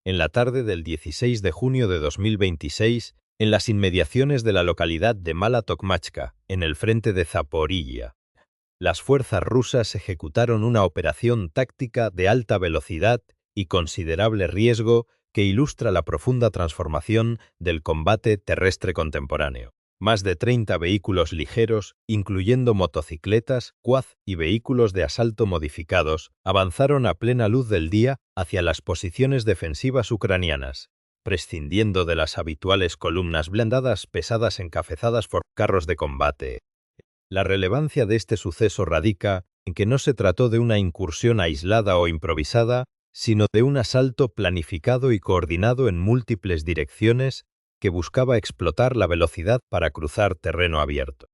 en la tarde del 16 de junio de 2026, en las inmediaciones de la localidad de Mala Tokmachka, en el frente de Zaporilla. Las fuerzas rusas ejecutaron una operación táctica de alta velocidad y considerable riesgo que ilustra la profunda transformación del combate terrestre contemporáneo. Más de 30 vehículos ligeros, incluyendo motocicletas, quad y vehículos de asalto modificados, avanzaron a plena luz del día hacia las posiciones defensivas ucranianas, prescindiendo de las habituales columnas blindadas pesadas encabezadas por carros de combate. La relevancia de este suceso radica en que no se trató de una incursión aislada o improvisada, sino de un asalto planificado y coordinado en múltiples direcciones que buscaba explotar la velocidad para cruzar terreno abierto,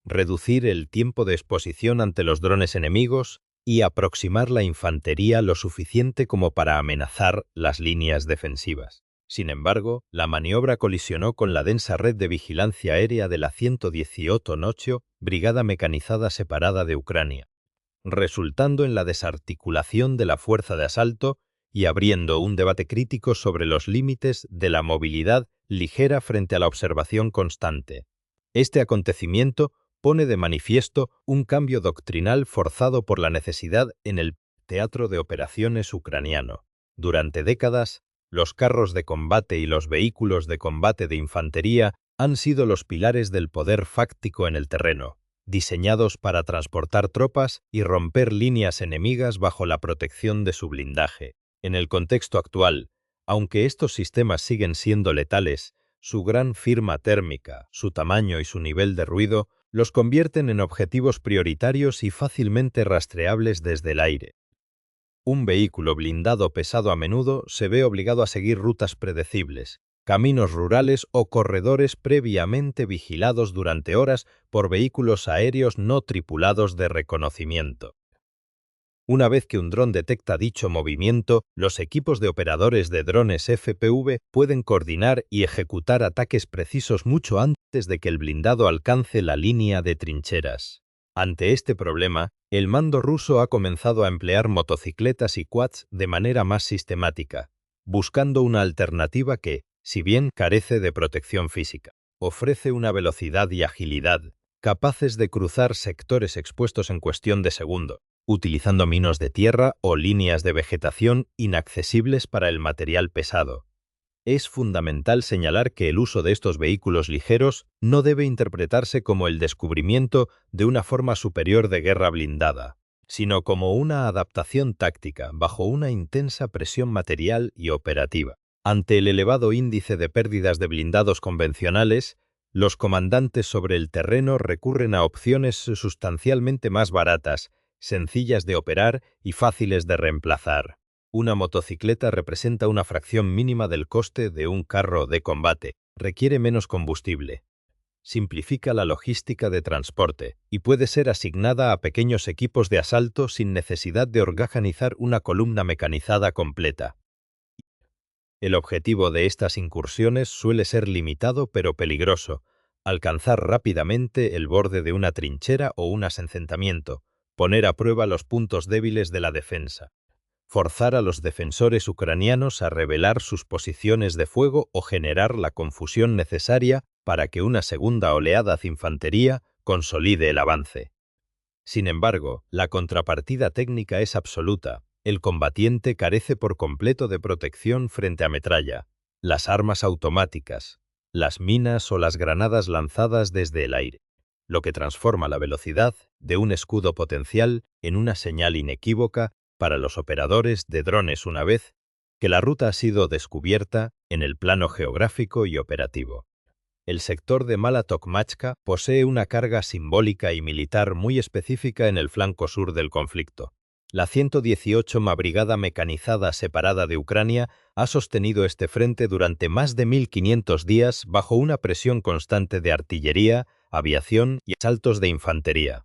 reducir el tiempo de exposición ante los drones enemigos y aproximar la infantería lo suficiente como para amenazar las líneas defensivas. Sin embargo, la maniobra colisionó con la densa red de vigilancia aérea de la 118 Nocho, Brigada Mecanizada Separada de Ucrania, resultando en la desarticulación de la fuerza de asalto y abriendo un debate crítico sobre los límites de la movilidad ligera frente a la observación constante. Este acontecimiento pone de manifiesto un cambio doctrinal forzado por la necesidad en el teatro de operaciones ucraniano. Durante décadas, los carros de combate y los vehículos de combate de infantería han sido los pilares del poder fáctico en el terreno, diseñados para transportar tropas y romper líneas enemigas bajo la protección de su blindaje. En el contexto actual, aunque estos sistemas siguen siendo letales, su gran firma térmica, su tamaño y su nivel de ruido los convierten en objetivos prioritarios y fácilmente rastreables desde el aire. Un vehículo blindado pesado a menudo se ve obligado a seguir rutas predecibles, caminos rurales o corredores previamente vigilados durante horas por vehículos aéreos no tripulados de reconocimiento. Una vez que un dron detecta dicho movimiento, los equipos de operadores de drones FPV pueden coordinar y ejecutar ataques precisos mucho antes de que el blindado alcance la línea de trincheras. Ante este problema, el mando ruso ha comenzado a emplear motocicletas y quads de manera más sistemática, buscando una alternativa que, si bien carece de protección física, ofrece una velocidad y agilidad capaces de cruzar sectores expuestos en cuestión de segundo, utilizando minos de tierra o líneas de vegetación inaccesibles para el material pesado. Es fundamental señalar que el uso de estos vehículos ligeros no debe interpretarse como el descubrimiento de una forma superior de guerra blindada, sino como una adaptación táctica bajo una intensa presión material y operativa. Ante el elevado índice de pérdidas de blindados convencionales, los comandantes sobre el terreno recurren a opciones sustancialmente más baratas, sencillas de operar y fáciles de reemplazar. Una motocicleta representa una fracción mínima del coste de un carro de combate, requiere menos combustible, simplifica la logística de transporte y puede ser asignada a pequeños equipos de asalto sin necesidad de organizar una columna mecanizada completa. El objetivo de estas incursiones suele ser limitado pero peligroso: alcanzar rápidamente el borde de una trinchera o un asentamiento, poner a prueba los puntos débiles de la defensa, forzar a los defensores ucranianos a revelar sus posiciones de fuego o generar la confusión necesaria para que una segunda oleada de infantería consolide el avance. Sin embargo, la contrapartida técnica es absoluta. El combatiente carece por completo de protección frente a metralla, las armas automáticas, las minas o las granadas lanzadas desde el aire, lo que transforma la velocidad de un escudo potencial en una señal inequívoca para los operadores de drones una vez que la ruta ha sido descubierta en el plano geográfico y operativo. El sector de Mala Tokmachka posee una carga simbólica y militar muy específica en el flanco sur del conflicto. La 118 Brigada Mecanizada Separada de Ucrania ha sostenido este frente durante más de 1500 días bajo una presión constante de artillería, aviación y asaltos de infantería,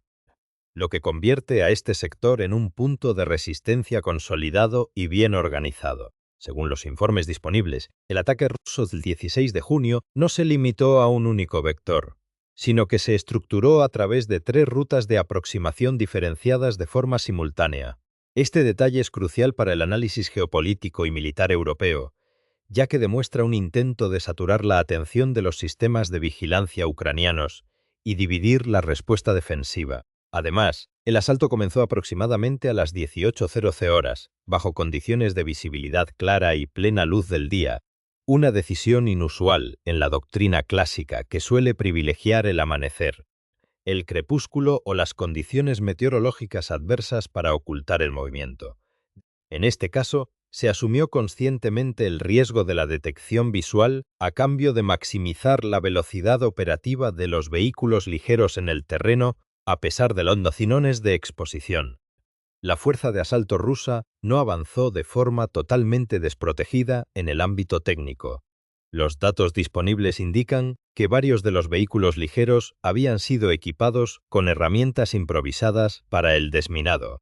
lo que convierte a este sector en un punto de resistencia consolidado y bien organizado. Según los informes disponibles, el ataque ruso del 16 de junio no se limitó a un único vector, sino que se estructuró a través de 3 rutas de aproximación diferenciadas de forma simultánea. Este detalle es crucial para el análisis geopolítico y militar europeo, ya que demuestra un intento de saturar la atención de los sistemas de vigilancia ucranianos y dividir la respuesta defensiva. Además, el asalto comenzó aproximadamente a las 18:00 horas, bajo condiciones de visibilidad clara y plena luz del día, una decisión inusual en la doctrina clásica que suele privilegiar el amanecer, el crepúsculo o las condiciones meteorológicas adversas para ocultar el movimiento. En este caso, se asumió conscientemente el riesgo de la detección visual a cambio de maximizar la velocidad operativa de los vehículos ligeros en el terreno a pesar de los nocinones de exposición. La fuerza de asalto rusa no avanzó de forma totalmente desprotegida en el ámbito técnico. Los datos disponibles indican que varios de los vehículos ligeros habían sido equipados con herramientas improvisadas para el desminado,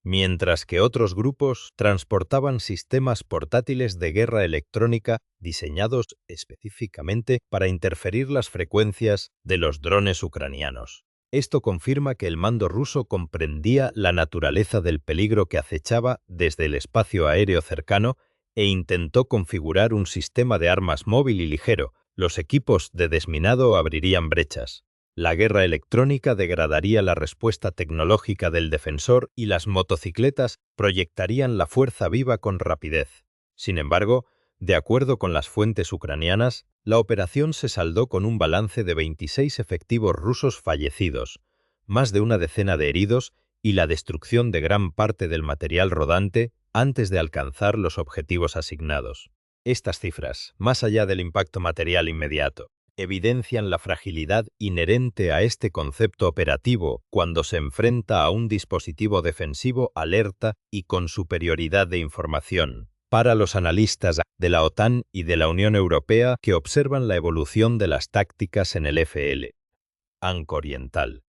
mientras que otros grupos transportaban sistemas portátiles de guerra electrónica diseñados específicamente para interferir las frecuencias de los drones ucranianos. Esto confirma que el mando ruso comprendía la naturaleza del peligro que acechaba desde el espacio aéreo cercano e intentó configurar un sistema de armas móvil y ligero. Los equipos de desminado abrirían brechas. La guerra electrónica degradaría la respuesta tecnológica del defensor y las motocicletas proyectarían la fuerza viva con rapidez. Sin embargo, de acuerdo con las fuentes ucranianas, la operación se saldó con un balance de 26 efectivos rusos fallecidos, más de una decena de heridos y la destrucción de gran parte del material rodante antes de alcanzar los objetivos asignados. Estas cifras, más allá del impacto material inmediato, evidencian la fragilidad inherente a este concepto operativo cuando se enfrenta a un dispositivo defensivo alerta y con superioridad de información. Para los analistas de la OTAN y de la Unión Europea que observan la evolución de las tácticas en el FL. Anco Oriental.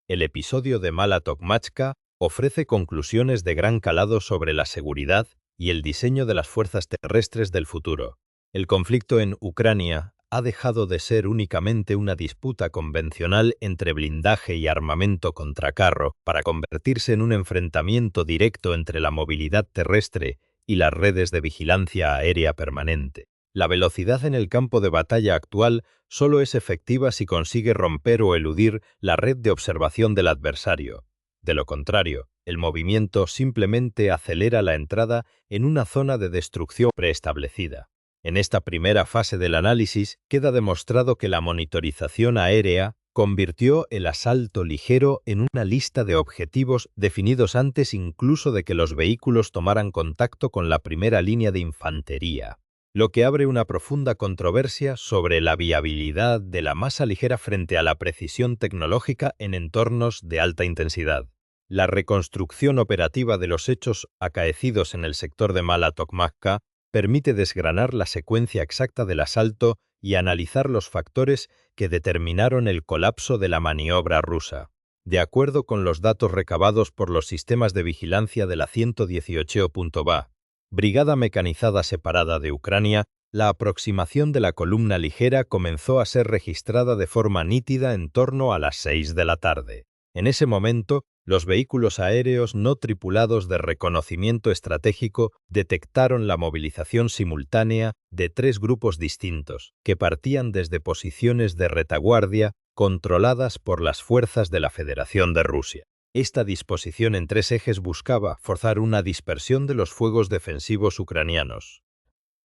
El episodio de Mala Tokmachka ofrece conclusiones de gran calado sobre la seguridad y el diseño de las fuerzas terrestres del futuro. El conflicto en Ucrania ha dejado de ser únicamente una disputa convencional entre blindaje y armamento contra carro para convertirse en un enfrentamiento directo entre la movilidad terrestre y las redes de vigilancia aérea permanente. La velocidad en el campo de batalla actual solo es efectiva si consigue romper o eludir la red de observación del adversario. De lo contrario, el movimiento simplemente acelera la entrada en una zona de destrucción preestablecida. En esta primera fase del análisis queda demostrado que la monitorización aérea convirtió el asalto ligero en una lista de objetivos definidos antes incluso de que los vehículos tomaran contacto con la primera línea de infantería, lo que abre una profunda controversia sobre la viabilidad de la masa ligera frente a la precisión tecnológica en entornos de alta intensidad. La reconstrucción operativa de los hechos acaecidos en el sector de Mala Tokmachka permite desgranar la secuencia exacta del asalto y analizar los factores que determinaron el colapso de la maniobra rusa. De acuerdo con los datos recabados por los sistemas de vigilancia de la 118.va, Brigada Mecanizada Separada de Ucrania, la aproximación de la columna ligera comenzó a ser registrada de forma nítida en torno a las 6 de la tarde. En ese momento, los vehículos aéreos no tripulados de reconocimiento estratégico detectaron la movilización simultánea de 3 grupos distintos, que partían desde posiciones de retaguardia controladas por las fuerzas de la Federación de Rusia. Esta disposición en 3 ejes buscaba forzar una dispersión de los fuegos defensivos ucranianos,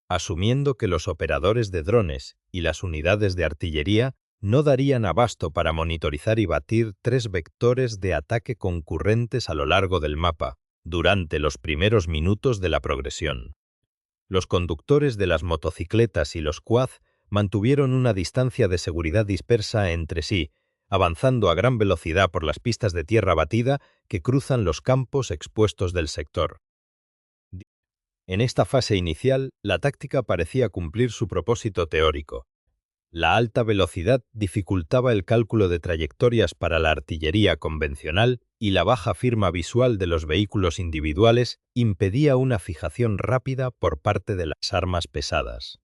asumiendo que los operadores de drones y las unidades de artillería no darían abasto para monitorizar y batir 3 vectores de ataque concurrentes a lo largo del mapa durante los primeros minutos de la progresión. Los conductores de las motocicletas y los quad mantuvieron una distancia de seguridad dispersa entre sí, avanzando a gran velocidad por las pistas de tierra batida que cruzan los campos expuestos del sector. En esta fase inicial, la táctica parecía cumplir su propósito teórico. La alta velocidad dificultaba el cálculo de trayectorias para la artillería convencional y la baja firma visual de los vehículos individuales impedía una fijación rápida por parte de las armas pesadas.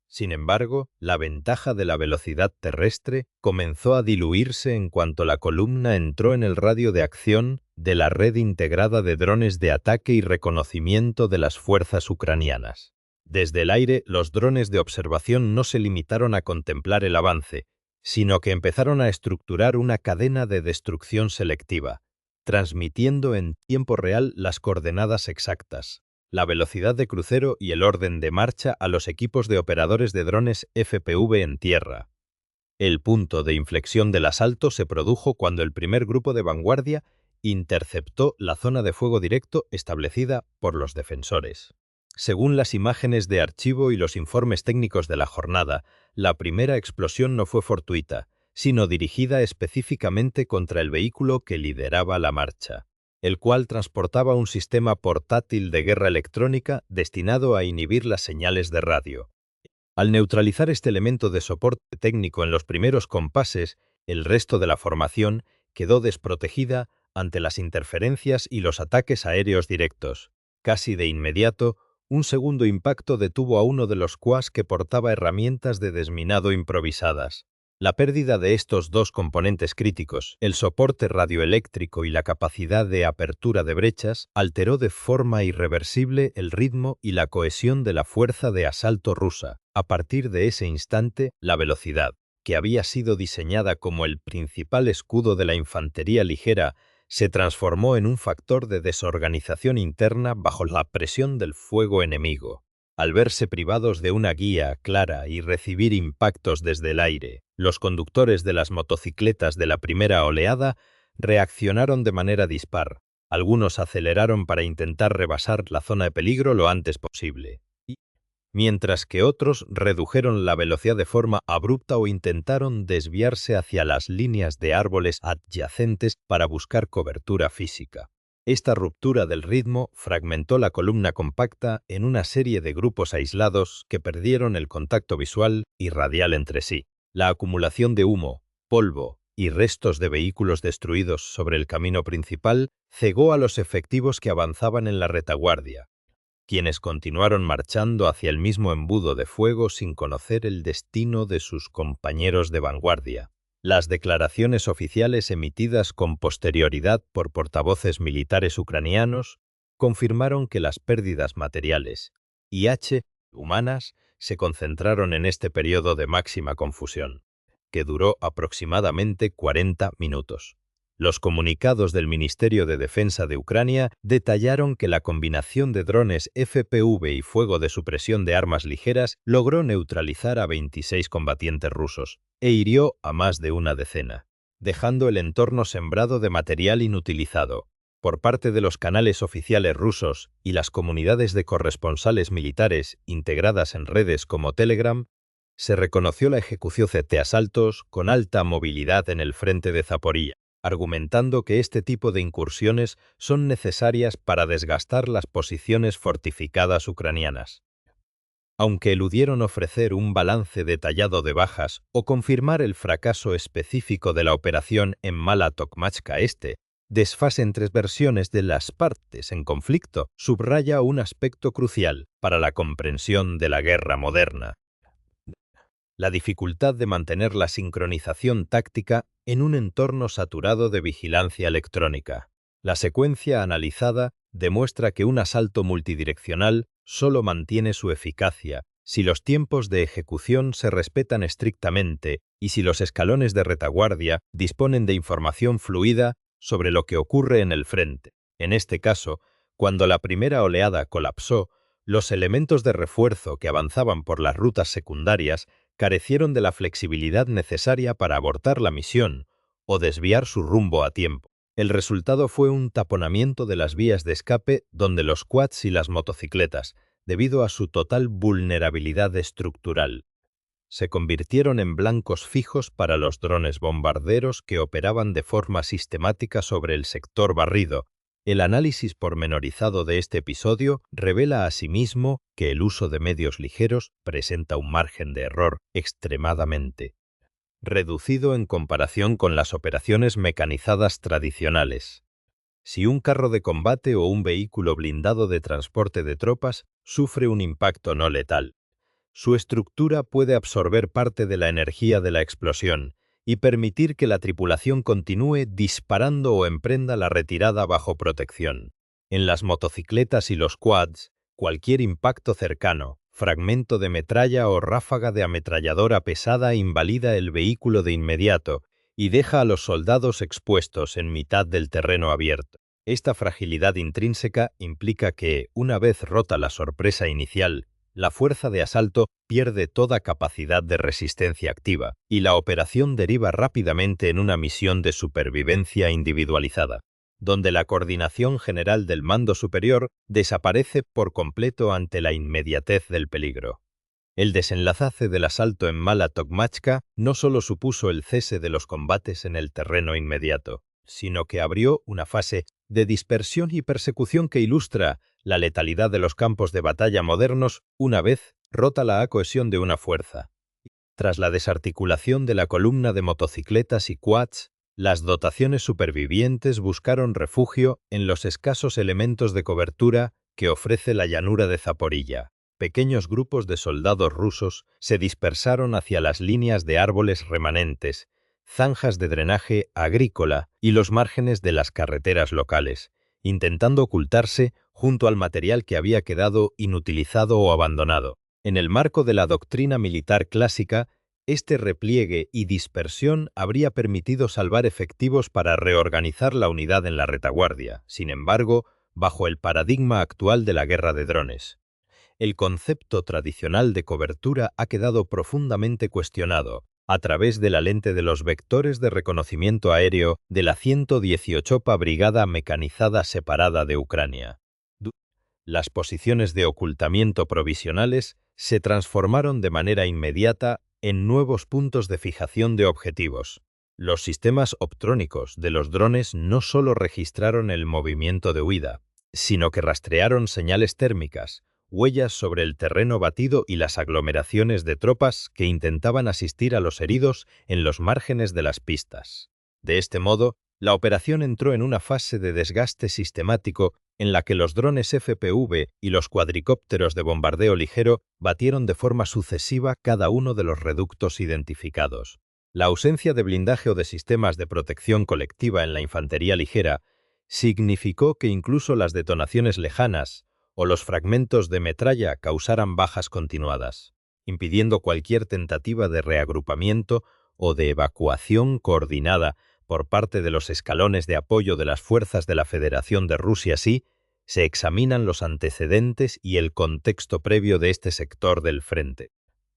Sin embargo, la ventaja de la velocidad terrestre comenzó a diluirse en cuanto la columna entró en el radio de acción de la red integrada de drones de ataque y reconocimiento de las fuerzas ucranianas. Desde el aire, los drones de observación no se limitaron a contemplar el avance, sino que empezaron a estructurar una cadena de destrucción selectiva, transmitiendo en tiempo real las coordenadas exactas, la velocidad de crucero y el orden de marcha a los equipos de operadores de drones FPV en tierra. El punto de inflexión del asalto se produjo cuando el primer grupo de vanguardia interceptó la zona de fuego directo establecida por los defensores. Según las imágenes de archivo y los informes técnicos de la jornada, la primera explosión no fue fortuita, sino dirigida específicamente contra el vehículo que lideraba la marcha, el cual transportaba un sistema portátil de guerra electrónica destinado a inhibir las señales de radio. Al neutralizar este elemento de soporte técnico en los primeros compases, el resto de la formación quedó desprotegida ante las interferencias y los ataques aéreos directos. Casi de inmediato, un segundo impacto detuvo a uno de los quads que portaba herramientas de desminado improvisadas. La pérdida de estos dos componentes críticos, el soporte radioeléctrico y la capacidad de apertura de brechas, alteró de forma irreversible el ritmo y la cohesión de la fuerza de asalto rusa. A partir de ese instante, la velocidad, que había sido diseñada como el principal escudo de la infantería ligera, se transformó en un factor de desorganización interna bajo la presión del fuego enemigo. Al verse privados de una guía clara y recibir impactos desde el aire, los conductores de las motocicletas de la primera oleada reaccionaron de manera dispar. Algunos aceleraron para intentar rebasar la zona de peligro lo antes posible, mientras que otros redujeron la velocidad de forma abrupta o intentaron desviarse hacia las líneas de árboles adyacentes para buscar cobertura física. Esta ruptura del ritmo fragmentó la columna compacta en una serie de grupos aislados que perdieron el contacto visual y radial entre sí. La acumulación de humo, polvo y restos de vehículos destruidos sobre el camino principal cegó a los efectivos que avanzaban en la retaguardia, quienes continuaron marchando hacia el mismo embudo de fuego sin conocer el destino de sus compañeros de vanguardia. Las declaraciones oficiales emitidas con posterioridad por portavoces militares ucranianos confirmaron que las pérdidas materiales y humanas se concentraron en este periodo de máxima confusión, que duró aproximadamente 40 minutos. Los comunicados del Ministerio de Defensa de Ucrania detallaron que la combinación de drones FPV y fuego de supresión de armas ligeras logró neutralizar a 26 combatientes rusos e hirió a más de una decena, dejando el entorno sembrado de material inutilizado. Por parte de los canales oficiales rusos y las comunidades de corresponsales militares integradas en redes como Telegram, se reconoció la ejecución de asaltos con alta movilidad en el frente de Zaporilla, argumentando que este tipo de incursiones son necesarias para desgastar las posiciones fortificadas ucranianas. Aunque eludieron ofrecer un balance detallado de bajas o confirmar el fracaso específico de la operación en Mala Tokmachka Este, desfase entre versiones de las partes en conflicto subraya un aspecto crucial para la comprensión de la guerra moderna: la dificultad de mantener la sincronización táctica en un entorno saturado de vigilancia electrónica. La secuencia analizada demuestra que un asalto multidireccional solo mantiene su eficacia si los tiempos de ejecución se respetan estrictamente y si los escalones de retaguardia disponen de información fluida sobre lo que ocurre en el frente. En este caso, cuando la primera oleada colapsó, los elementos de refuerzo que avanzaban por las rutas secundarias carecieron de la flexibilidad necesaria para abortar la misión o desviar su rumbo a tiempo. El resultado fue un taponamiento de las vías de escape donde los quads y las motocicletas, debido a su total vulnerabilidad estructural, se convirtieron en blancos fijos para los drones bombarderos que operaban de forma sistemática sobre el sector barrido. El análisis pormenorizado de este episodio revela asimismo que el uso de medios ligeros presenta un margen de error extremadamente reducido en comparación con las operaciones mecanizadas tradicionales. Si un carro de combate o un vehículo blindado de transporte de tropas sufre un impacto no letal, su estructura puede absorber parte de la energía de la explosión y permitir que la tripulación continúe disparando o emprenda la retirada bajo protección. En las motocicletas y los quads, cualquier impacto cercano, fragmento de metralla o ráfaga de ametralladora pesada invalida el vehículo de inmediato y deja a los soldados expuestos en mitad del terreno abierto. Esta fragilidad intrínseca implica que, una vez rota la sorpresa inicial, la fuerza de asalto pierde toda capacidad de resistencia activa y la operación deriva rápidamente en una misión de supervivencia individualizada, donde la coordinación general del mando superior desaparece por completo ante la inmediatez del peligro. El desenlace del asalto en Mala Tokmatska no solo supuso el cese de los combates en el terreno inmediato, sino que abrió una fase de dispersión y persecución que ilustra la letalidad de los campos de batalla modernos una vez rota la cohesión de una fuerza. Tras la desarticulación de la columna de motocicletas y quads, las dotaciones supervivientes buscaron refugio en los escasos elementos de cobertura que ofrece la llanura de Zaporilla. Pequeños grupos de soldados rusos se dispersaron hacia las líneas de árboles remanentes, zanjas de drenaje agrícola y los márgenes de las carreteras locales, intentando ocultarse junto al material que había quedado inutilizado o abandonado. En el marco de la doctrina militar clásica, este repliegue y dispersión habría permitido salvar efectivos para reorganizar la unidad en la retaguardia, sin embargo, bajo el paradigma actual de la guerra de drones. El concepto tradicional de cobertura ha quedado profundamente cuestionado a través de la lente de los vectores de reconocimiento aéreo de la 118ª Brigada Mecanizada Separada de Ucrania. Las posiciones de ocultamiento provisionales se transformaron de manera inmediata en nuevos puntos de fijación de objetivos. Los sistemas optrónicos de los drones no solo registraron el movimiento de huida, sino que rastrearon señales térmicas, huellas sobre el terreno batido y las aglomeraciones de tropas que intentaban asistir a los heridos en los márgenes de las pistas. De este modo, la operación entró en una fase de desgaste sistemático en la que los drones FPV y los cuadricópteros de bombardeo ligero batieron de forma sucesiva cada uno de los reductos identificados. La ausencia de blindaje o de sistemas de protección colectiva en la infantería ligera significó que incluso las detonaciones lejanas o los fragmentos de metralla causaran bajas continuadas, impidiendo cualquier tentativa de reagrupamiento o de evacuación coordinada por parte de los escalones de apoyo de las fuerzas de la Federación de Rusia. Así, se examinan los antecedentes y el contexto previo de este sector del frente.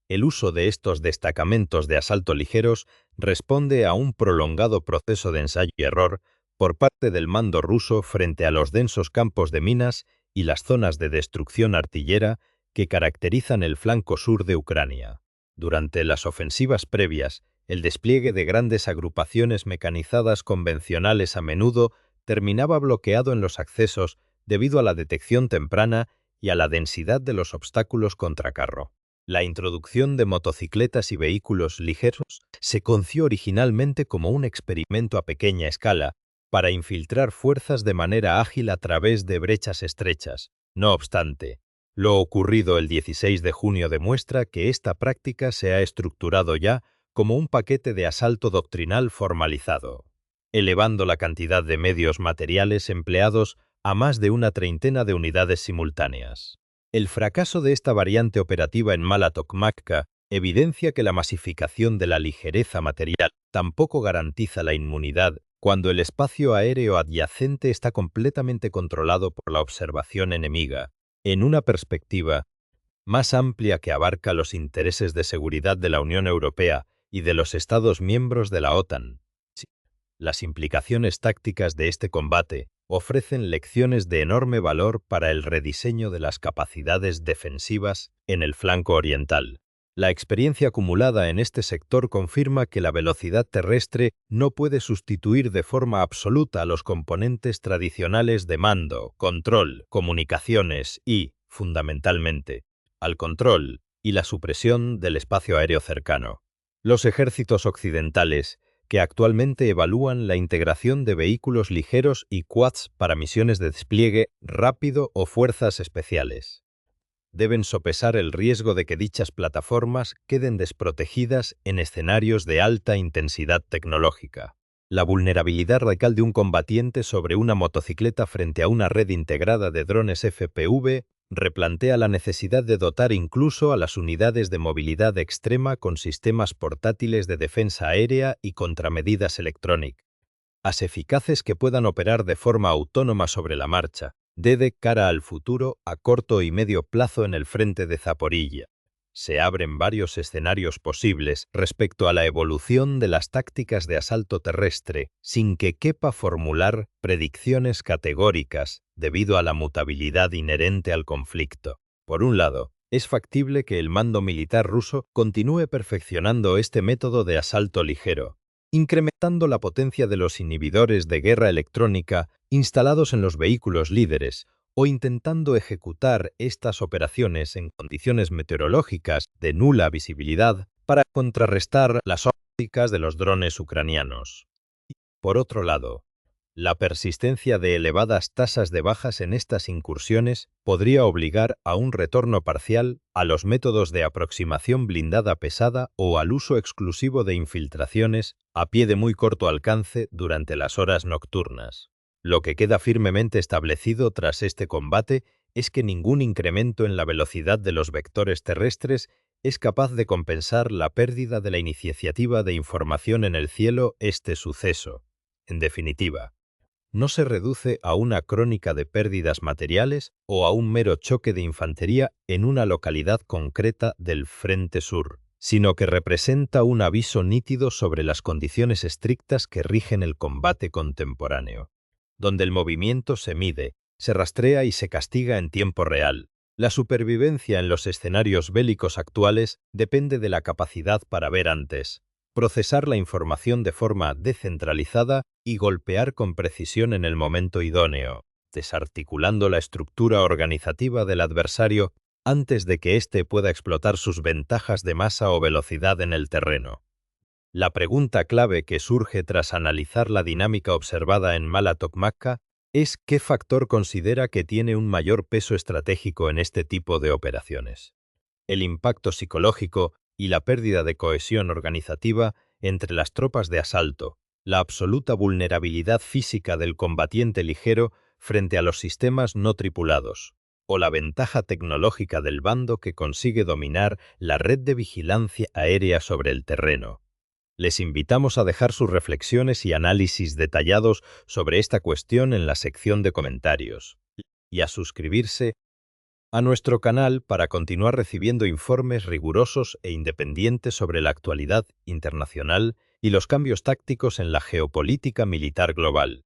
El uso de estos destacamentos de asalto ligeros responde a un prolongado proceso de ensayo y error por parte del mando ruso frente a los densos campos de minas y las zonas de destrucción artillera que caracterizan el flanco sur de Ucrania. Durante las ofensivas previas, el despliegue de grandes agrupaciones mecanizadas convencionales a menudo terminaba bloqueado en los accesos debido a la detección temprana y a la densidad de los obstáculos contra carro. La introducción de motocicletas y vehículos ligeros se concibió originalmente como un experimento a pequeña escala para infiltrar fuerzas de manera ágil a través de brechas estrechas. No obstante, lo ocurrido el 16 de junio demuestra que esta práctica se ha estructurado ya como un paquete de asalto doctrinal formalizado, elevando la cantidad de medios materiales empleados a más de una treintena de unidades simultáneas. El fracaso de esta variante operativa en Mala Tokmatska evidencia que la masificación de la ligereza material tampoco garantiza la inmunidad cuando el espacio aéreo adyacente está completamente controlado por la observación enemiga, en una perspectiva más amplia que abarca los intereses de seguridad de la Unión Europea y de los Estados miembros de la OTAN. Las implicaciones tácticas de este combate ofrecen lecciones de enorme valor para el rediseño de las capacidades defensivas en el flanco oriental. La experiencia acumulada en este sector confirma que la velocidad terrestre no puede sustituir de forma absoluta a los componentes tradicionales de mando, control, comunicaciones y, fundamentalmente, al control y la supresión del espacio aéreo cercano. Los ejércitos occidentales, que actualmente evalúan la integración de vehículos ligeros y quads para misiones de despliegue rápido o fuerzas especiales, deben sopesar el riesgo de que dichas plataformas queden desprotegidas en escenarios de alta intensidad tecnológica. La vulnerabilidad radical de un combatiente sobre una motocicleta frente a una red integrada de drones FPV replantea la necesidad de dotar incluso a las unidades de movilidad extrema con sistemas portátiles de defensa aérea y contramedidas electrónicas, eficaces que puedan operar de forma autónoma sobre la marcha, de cara al futuro a corto y medio plazo en el frente de Zaporilla. Se abren varios escenarios posibles respecto a la evolución de las tácticas de asalto terrestre, sin que quepa formular predicciones categóricas debido a la mutabilidad inherente al conflicto. Por un lado, es factible que el mando militar ruso continúe perfeccionando este método de asalto ligero, incrementando la potencia de los inhibidores de guerra electrónica instalados en los vehículos líderes, o intentando ejecutar estas operaciones en condiciones meteorológicas de nula visibilidad para contrarrestar las ópticas de los drones ucranianos. Por otro lado, la persistencia de elevadas tasas de bajas en estas incursiones podría obligar a un retorno parcial a los métodos de aproximación blindada pesada o al uso exclusivo de infiltraciones a pie de muy corto alcance durante las horas nocturnas. Lo que queda firmemente establecido tras este combate es que ningún incremento en la velocidad de los vectores terrestres es capaz de compensar la pérdida de la iniciativa de información en el cielo este suceso. En definitiva, no se reduce a una crónica de pérdidas materiales o a un mero choque de infantería en una localidad concreta del Frente Sur, sino que representa un aviso nítido sobre las condiciones estrictas que rigen el combate contemporáneo, donde el movimiento se mide, se rastrea y se castiga en tiempo real. La supervivencia en los escenarios bélicos actuales depende de la capacidad para ver antes, procesar la información de forma descentralizada y golpear con precisión en el momento idóneo, desarticulando la estructura organizativa del adversario antes de que éste pueda explotar sus ventajas de masa o velocidad en el terreno. La pregunta clave que surge tras analizar la dinámica observada en Mala Tokmakka es qué factor considera que tiene un mayor peso estratégico en este tipo de operaciones. El impacto psicológico y la pérdida de cohesión organizativa entre las tropas de asalto, la absoluta vulnerabilidad física del combatiente ligero frente a los sistemas no tripulados, o la ventaja tecnológica del bando que consigue dominar la red de vigilancia aérea sobre el terreno. Les invitamos a dejar sus reflexiones y análisis detallados sobre esta cuestión en la sección de comentarios y a suscribirse a nuestro canal para continuar recibiendo informes rigurosos e independientes sobre la actualidad internacional y los cambios tácticos en la geopolítica militar global.